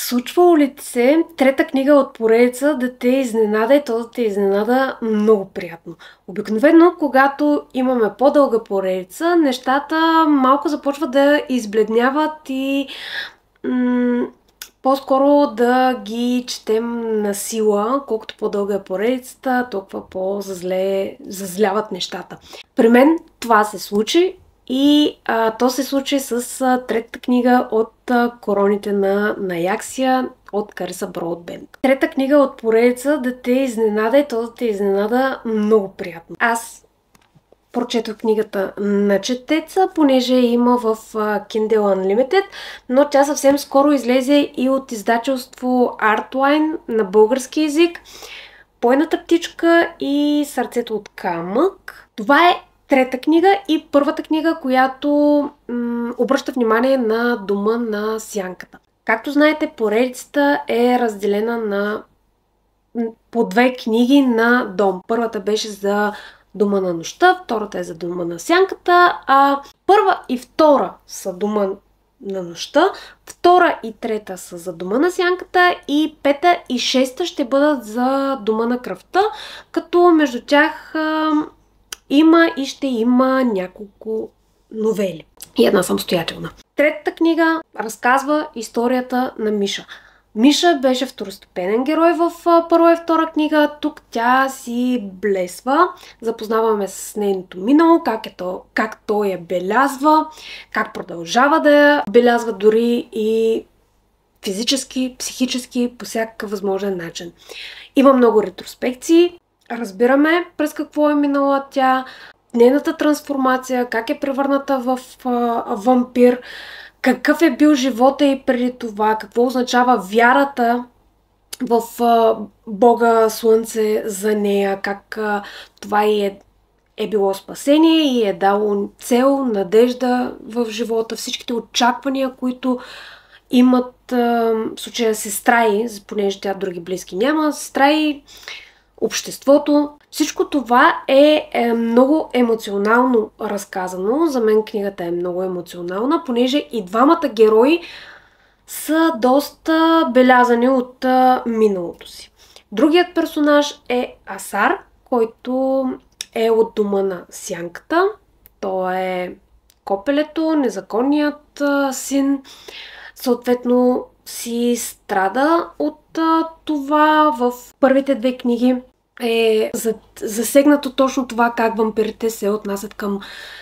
Случвало ли ти се трета книга от поредица да те изненада и то да те изненада много приятно? Обикновено, когато имаме по-дълга поредица, нещата малко започват да избледняват и по-скоро да ги четем на сила. Колкото по-дълга е поредицата, толкова по-зазле зазляват нещата. При мен това се случи и то се случи с третата книга от Короните на Аяксия от Кариса Броудбент. Трета книга от поредица да те изненада и то да те изненада много приятно. Аз прочетох книгата на четеца, понеже има в Kindle Unlimited, но тя съвсем скоро излезе и от издателство Artline на български език. Бойната птичка и Сърцето от камък. Това е трета книга и първата книга, която обръща внимание на Дома на сянката. Както знаете, поредицата е разделена на по две книги на дом. Първата беше за Дома на нощта, втората е за Дома на сянката, а първа и втора са Дома на нощта, втора и трета са за Дома на сянката и пета и шеста ще бъдат за Дома на кръвта, като между тях има и ще има няколко новели и една самостоятелна. Третата книга разказва историята на Миша. Миша беше второстепенен герой в първа и втора книга. Тук тя си блесва. Запознаваме с нейното минало, как той я белязва, как продължава да я белязва дори и физически, психически, по всякакъв възможен начин. Има много ретроспекции. Разбираме през какво е минала тя, нейната трансформация, как е превърната в вампир, какъв е бил живота и преди това, какво означава вярата в Бога Слънце за нея, как това е било спасение и е дало цел, надежда в живота, всичките очаквания, които имат в случая сестра й, понеже тя други близки няма, сестра й, обществото. Всичко това е много емоционално разказано. За мен книгата е много емоционална, понеже и двамата герои са доста белязани от миналото си. Другият персонаж е Асар, който е от Дома на сянката. Той е копелето, незаконният син. Съответно си страда от това. В първите две книги е засегнато точно това как вампирите се отнасят към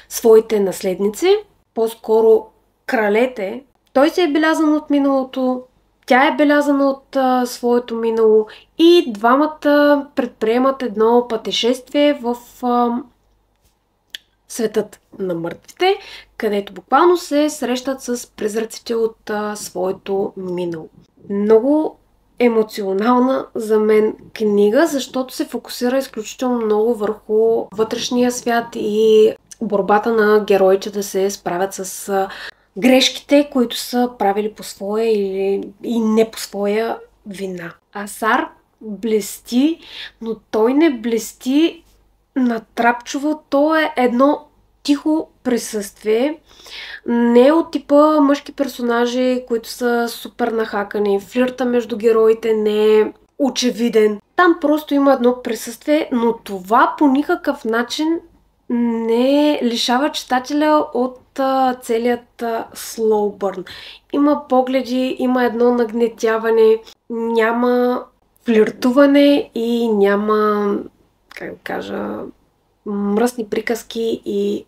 своите наследници. По-скоро кралете. Той се е белязан от миналото, тя е белязана от своето минало и двамата предприемат едно пътешествие в светът на мъртвите, където буквално се срещат с призраците от своето минало. Много емоционална за мен книга, защото се фокусира изключително много върху вътрешния свят и борбата на героите да се справят с грешките, които са правили по своя или и не по своя вина. Асар блести, но той не блести натрапчиво, то е едно тихо присъствие. Не е от типа мъжки персонажи, които са супер нахакани. Флирта между героите не е очевиден. Там просто има едно присъствие, но това по никакъв начин не лишава читателя от целият slow burn. Има погледи, има едно нагнетяване, няма флиртуване и няма, как да кажа, мръсни приказки и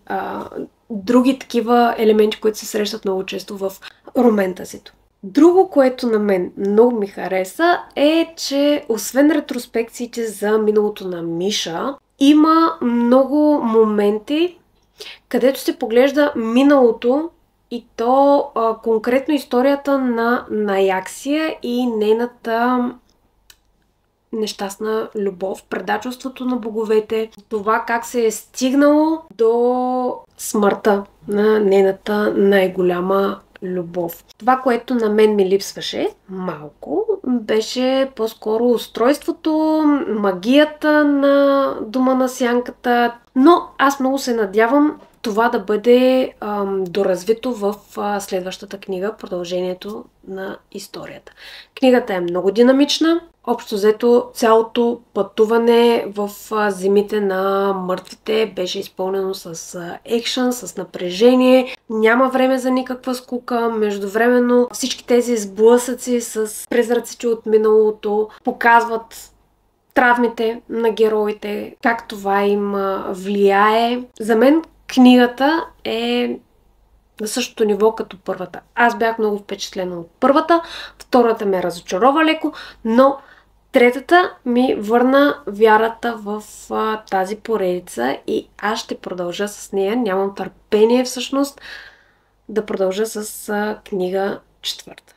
други такива елементи, които се срещат много често в романтасито. Друго, което на мен много ми хареса е, че освен ретроспекциите за миналото на Миша, има много моменти, където се поглежда миналото и то конкретно историята на Аяксия и нейната нещастна любов, предателството на боговете, това как се е стигнало до смъртта на нейната най-голяма любов. Това, което на мен ми липсваше малко, беше по-скоро устройството, магията на Дома на сянката, но аз много се надявам това да бъде доразвито в следващата книга, продължението на историята. Книгата е много динамична. Общо взето цялото пътуване в земите на мъртвите беше изпълнено с екшън, с напрежение. Няма време за никаква скука. Междувременно всички тези сблъсъци с призраците от миналото показват травмите на героите, как това им влияе. За мен книгата е на същото ниво като първата. Аз бях много впечатлена от първата, втората ме разочарова леко, но третата ми върна вярата в тази поредица и аз ще продължа с нея. Нямам търпение всъщност да продължа с книга четвърта.